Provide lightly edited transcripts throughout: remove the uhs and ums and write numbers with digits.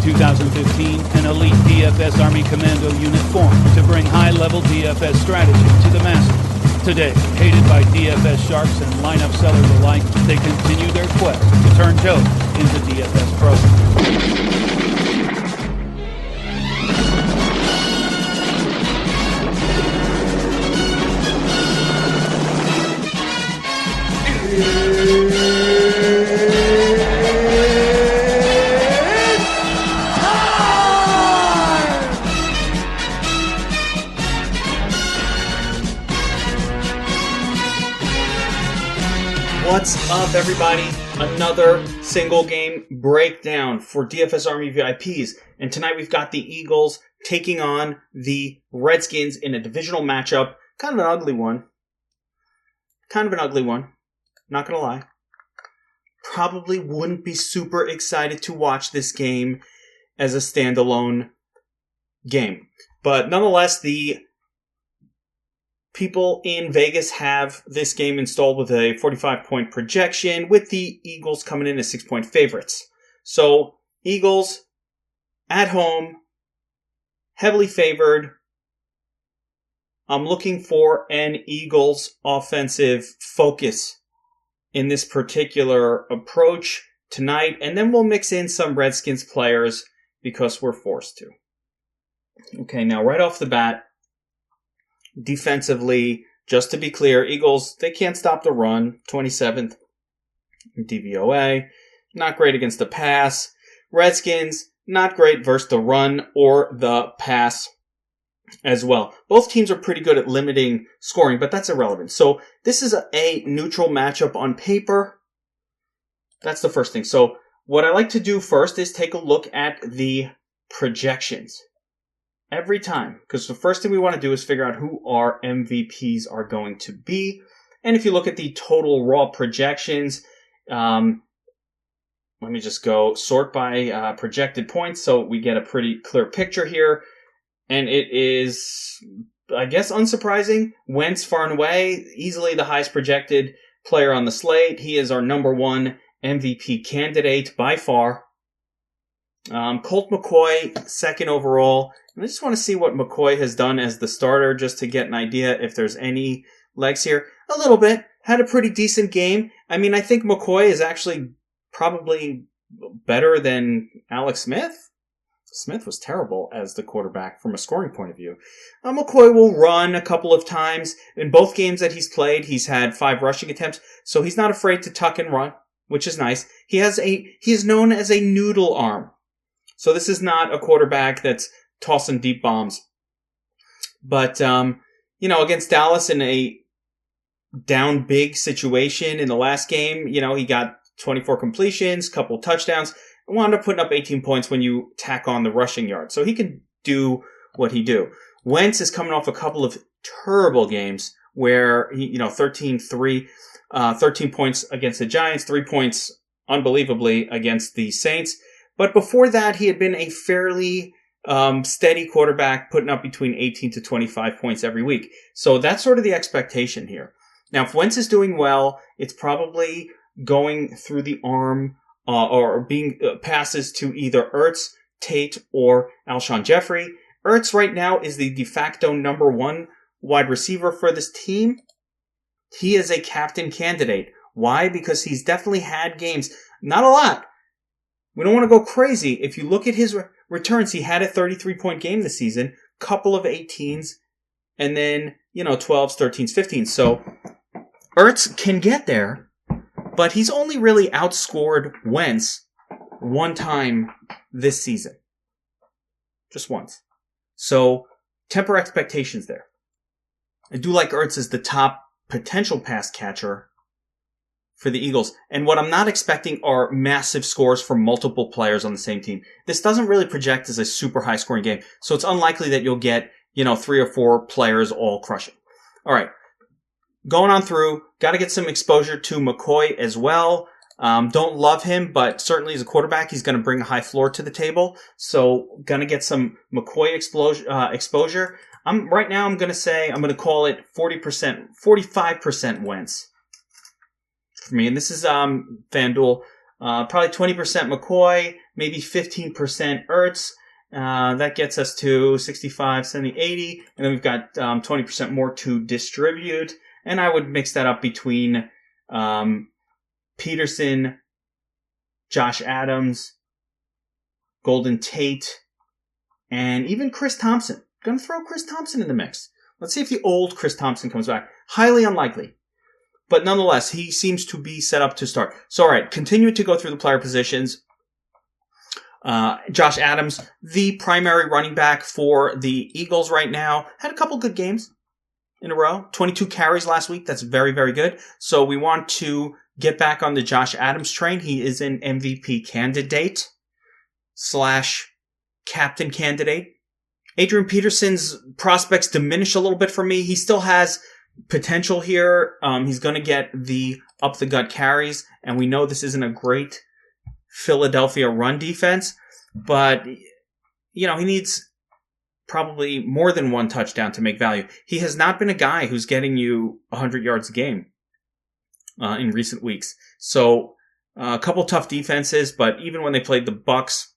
2015, an elite DFS Army Commando unit formed to bring high-level DFS strategy to the masses. Today, hated by DFS sharks and lineup sellers alike, they continue their quest to turn Joe into DFS pros. What's up, everybody? Another single game breakdown for DFS Army VIPs. And tonight we've got the Eagles taking on the Redskins in a divisional matchup. Kind of an ugly one. Not gonna lie. Probably wouldn't be super excited to watch this game as a standalone game. But nonetheless, the people in Vegas have this game installed with a 45-point projection, with the Eagles coming in as 6-point favorites. So, Eagles at home, heavily favored. I'm looking for an Eagles offensive focus in this particular approach tonight, and then we'll mix in some Redskins players because we're forced to. Okay, now right off the bat, defensively, just to be clear, Eagles, they can't stop the run. 27th DVOA. Not great against the pass. Redskins, not great versus the run or the pass as well. Both teams are pretty good at limiting scoring, but that's irrelevant. So this is a neutral matchup on paper. That's the first thing. So what I like to do first is take a look at the projections. Every time, because the first thing we want to do is figure out who our MVPs are going to be. And if you look at the total raw projections, let me just go sort by projected points so we get a pretty clear picture here. And it is, I guess, unsurprising. Wentz, far and away, easily the highest projected player on the slate. He is our number one MVP candidate by far. Colt McCoy, second overall. And I just want to see what McCoy has done as the starter, just to get an idea if there's any legs here. A little bit. Had a pretty decent game. I mean, I think McCoy is actually probably better than Alex Smith. Smith was terrible as the quarterback from a scoring point of view. McCoy will run a couple of times. In both games that he's played, he's had 5 rushing attempts, so he's not afraid to tuck and run, which is nice. He is known as a noodle arm. So this is not a quarterback that's tossing deep bombs. But, against Dallas in a down big situation in the last game, he got 24 completions, couple touchdowns, and wound up putting up 18 points when you tack on the rushing yard. So he can do what he do. Wentz is coming off a couple of terrible games where he, 13 points against the Giants, 3 points unbelievably against the Saints. But before that, he had been a fairly steady quarterback, putting up between 18 to 25 points every week. So that's sort of the expectation here. Now, if Wentz is doing well, it's probably going through the arm or being passes to either Ertz, Tate, or Alshon Jeffrey. Ertz right now is the de facto number one wide receiver for this team. He is a captain candidate. Why? Because he's definitely had games, not a lot. We don't want to go crazy. If you look at his returns, he had a 33-point game this season, couple of 18s, and then, 12s, 13s, 15s. So Ertz can get there, but he's only really outscored Wentz one time this season. Just once. So temper expectations there. I do like Ertz as the top potential pass catcher for the Eagles. And what I'm not expecting are massive scores from multiple players on the same team. This doesn't really project as a super high scoring game. So it's unlikely that you'll get, 3 or 4 players all crushing. All right. Going on through, got to get some exposure to McCoy as well. Don't love him, but certainly as a quarterback, he's going to bring a high floor to the table. So going to get some McCoy exposure. I'm going to call it 40%, 45% Wentz for me. And this is FanDuel. Probably 20% McCoy, maybe 15% Ertz. That gets us to 65, 70, 80. And then we've got 20% more to distribute. And I would mix that up between Peterson, Josh Adams, Golden Tate, and even Chris Thompson. Gonna throw Chris Thompson in the mix. Let's see if the old Chris Thompson comes back. Highly unlikely. But nonetheless, he seems to be set up to start. So, all right, continue to go through the player positions. Josh Adams, the primary running back for the Eagles right now, had a couple good games in a row. 22 carries last week. That's very, very good. So we want to get back on the Josh Adams train. He is an MVP candidate / captain candidate. Adrian Peterson's prospects diminish a little bit for me. He still has potential here. He's going to get the up the gut carries, and we know this isn't a great Philadelphia run defense, but he needs probably more than one touchdown to make value. He has not been a guy who's getting you 100 yards a game in recent weeks. So a couple tough defenses, but even when they played the Bucks,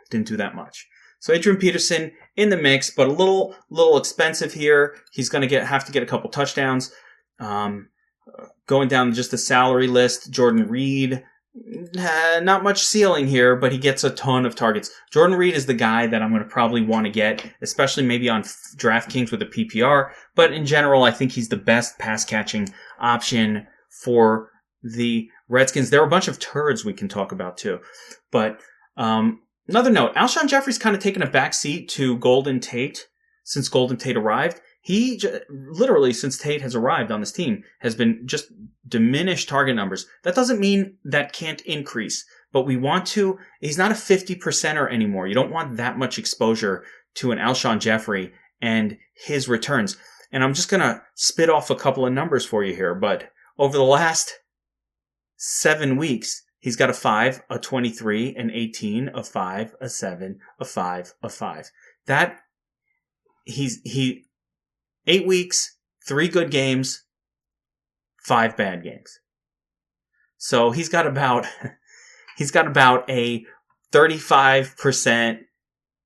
didn't do that much. So Adrian Peterson in the mix, but a little expensive here. He's going to have to get a couple touchdowns. Going down just the salary list, Jordan Reed, not much ceiling here, but he gets a ton of targets. Jordan Reed is the guy that I'm going to probably want to get, especially maybe on DraftKings with a PPR. But in general, I think he's the best pass-catching option for the Redskins. There are a bunch of turds we can talk about too. But another note, Alshon Jeffrey's kind of taken a back seat to Golden Tate since Golden Tate arrived. He literally, since Tate has arrived on this team, has been just diminished target numbers. That doesn't mean that can't increase, but we want to. He's not a 50%er anymore. You don't want that much exposure to an Alshon Jeffrey and his returns. And I'm just going to spit off a couple of numbers for you here, but over the last 7 weeks, he's got a 5, a 23, an 18, a 5, a 7, a 5, a 5. That, he 8 weeks, 3 good games, 5 bad games. So he's got about a 35%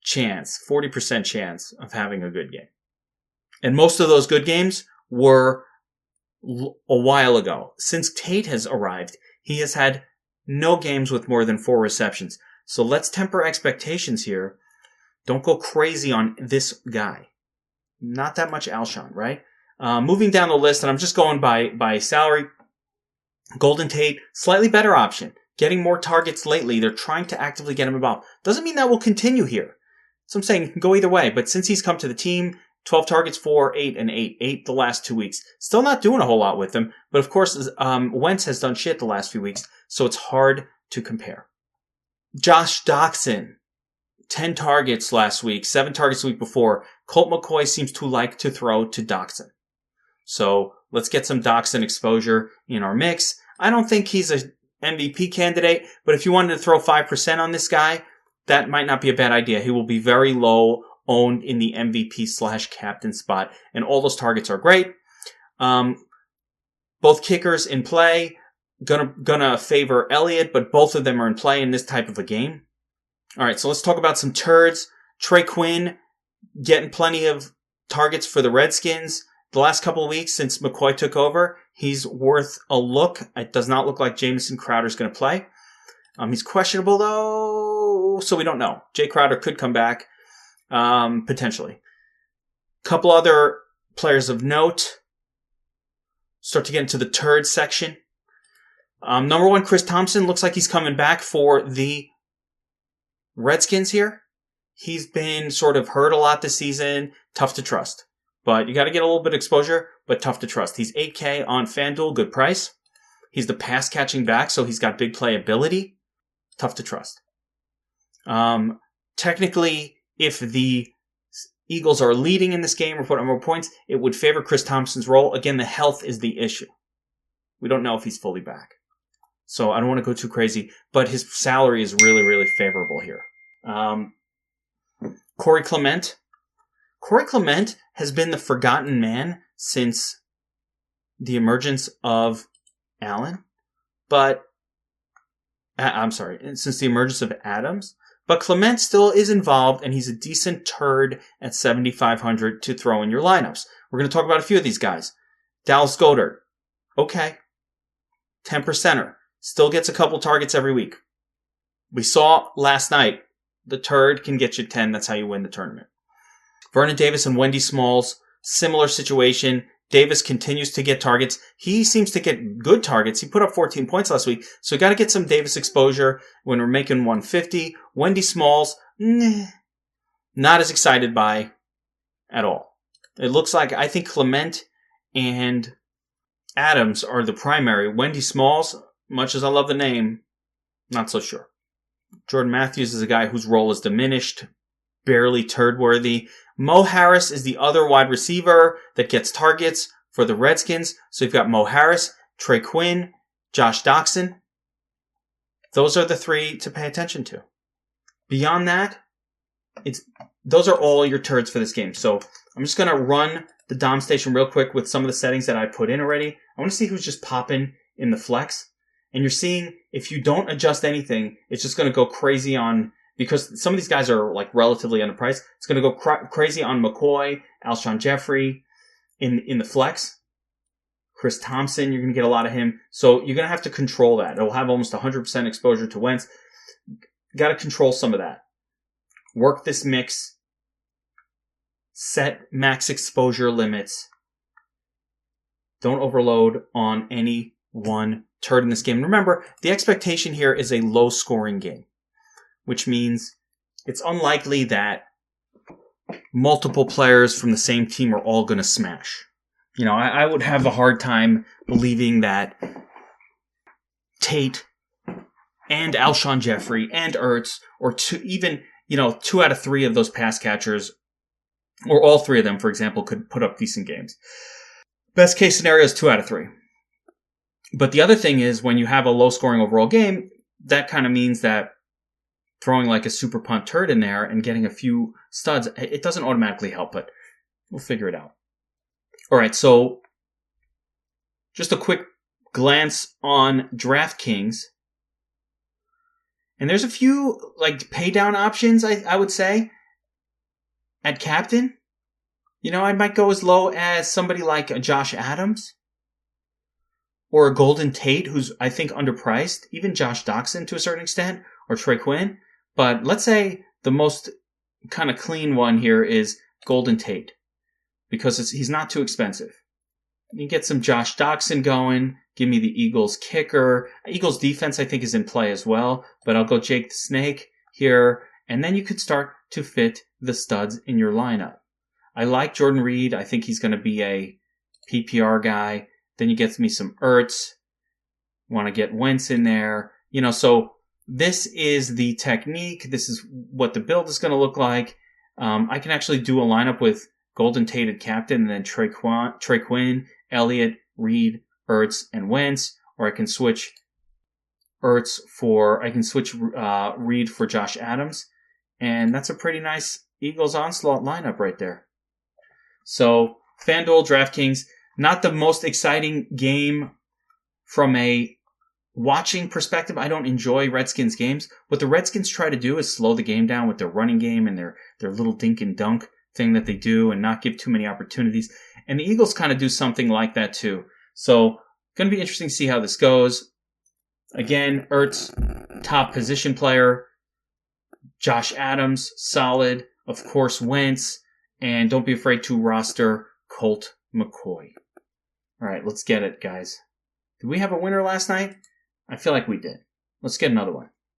chance, 40% chance of having a good game. And most of those good games were a while ago. Since Tate has arrived, he has had no games with more than 4 receptions. So let's temper expectations here. Don't go crazy on this guy. Not that much Alshon, right? Moving down the list, and I'm just going by salary. Golden Tate, slightly better option. Getting more targets lately. They're trying to actively get him involved. Doesn't mean that will continue here. So I'm saying go either way. But since he's come to the team, 12 targets, 4, 8, and 8. 8 the last 2 weeks. Still not doing a whole lot with them. But of course, Wentz has done shit the last few weeks. So it's hard to compare. Josh Doxson. 10 targets last week, 7 targets the week before. Colt McCoy seems to like to throw to Doxson. So let's get some Doxson exposure in our mix. I don't think he's an MVP candidate, but if you wanted to throw 5% on this guy, that might not be a bad idea. He will be very low owned in the MVP / captain spot, and all those targets are great. Both kickers in play. Gonna favor Elliott, but both of them are in play in this type of a game. All right, so let's talk about some turds. Trey Quinn getting plenty of targets for the Redskins. The last couple of weeks since McCoy took over, he's worth a look. It does not look like Jamison Crowder's going to play. He's questionable, though, so we don't know. Jay Crowder could come back, potentially. Couple other players of note. Start to get into the turd section. Number 1, Chris Thompson. Looks like he's coming back for the Redskins here. He's been sort of hurt a lot this season. Tough to trust. But you got to get a little bit of exposure, but tough to trust. He's $8K on FanDuel, good price. He's the pass-catching back, so he's got big playability. Tough to trust. Technically, if the Eagles are leading in this game or put on more points, it would favor Chris Thompson's role. Again, the health is the issue. We don't know if he's fully back. So I don't want to go too crazy, but his salary is really, really favorable here. Corey Clement. Corey Clement has been the forgotten man since the emergence of Allen, but since the emergence of Adams. But Clement still is involved, and he's a decent turd at 7,500 to throw in your lineups. We're going to talk about a few of these guys. Dallas Goedert. Okay. 10%er. Still gets a couple targets every week. We saw last night, the turd can get you 10. That's how you win the tournament. Vernon Davis and Wendy Smalls, similar situation. Davis continues to get targets. He seems to get good targets. He put up 14 points last week. So we got to get some Davis exposure when we're making 150. Wendy Smalls, not as excited by at all. It looks like I think Clement and Adams are the primary. Wendy Smalls, much as I love the name, not so sure. Jordan Matthews is a guy whose role is diminished, barely turd-worthy. Mo Harris is the other wide receiver that gets targets for the Redskins. So you've got Mo Harris, Trey Quinn, Josh Doxson. Those are the three to pay attention to. Beyond that, those are all your turds for this game. So I'm just going to run the Dom station real quick with some of the settings that I put in already. I want to see who's just popping in the flex. And you're seeing if you don't adjust anything, it's just going to go crazy on, because some of these guys are like relatively underpriced. It's going to go crazy on McCoy, Alshon Jeffrey in the flex. Chris Thompson, you're going to get a lot of him. So you're going to have to control that. It'll have almost 100% exposure to Wentz. Got to control some of that. Work this mix. Set max exposure limits. Don't overload on any one turd in this game. And remember, the expectation here is a low-scoring game, which means it's unlikely that multiple players from the same team are all going to smash. You know, I would have a hard time believing that Tate and Alshon Jeffrey and Ertz, or two out of three of those pass catchers, or all three of them, for example, could put up decent games. Best case scenario is 2 out of 3. But the other thing is, when you have a low-scoring overall game, that kind of means that throwing like a super punt turd in there and getting a few studs, it doesn't automatically help, but we'll figure it out. All right, so just a quick glance on DraftKings. And there's a few like pay down options, I would say, at captain. You know, I might go as low as somebody like a Josh Adams or a Golden Tate, who's, I think, underpriced. Even Josh Doxson to a certain extent, or Trey Quinn. But let's say the most kind of clean one here is Golden Tate, because he's not too expensive. You get some Josh Doxson going. Give me the Eagles kicker. Eagles defense, I think, is in play as well. But I'll go Jake the Snake here. And then you could start to fit the studs in your lineup. I like Jordan Reed. I think he's going to be a PPR guy. Then you get me some Ertz. Want to get Wentz in there. You know, so this is the technique. This is what the build is going to look like. I can actually do a lineup with Golden Tate at captain and then Trey Quinn, Elliott, Reed, Ertz, and Wentz. Or I can switch Reed for Josh Adams. And that's a pretty nice Eagles onslaught lineup right there. So, FanDuel, DraftKings, not the most exciting game from a watching perspective. I don't enjoy Redskins games. What the Redskins try to do is slow the game down with their running game and their little dink and dunk thing that they do and not give too many opportunities. And the Eagles kind of do something like that too. So, going to be interesting to see how this goes. Again, Ertz, top position player. Josh Adams, solid. Of course, Wentz. And don't be afraid to roster Colt McCoy. All right, let's get it, guys. Did we have a winner last night? I feel like we did. Let's get another one.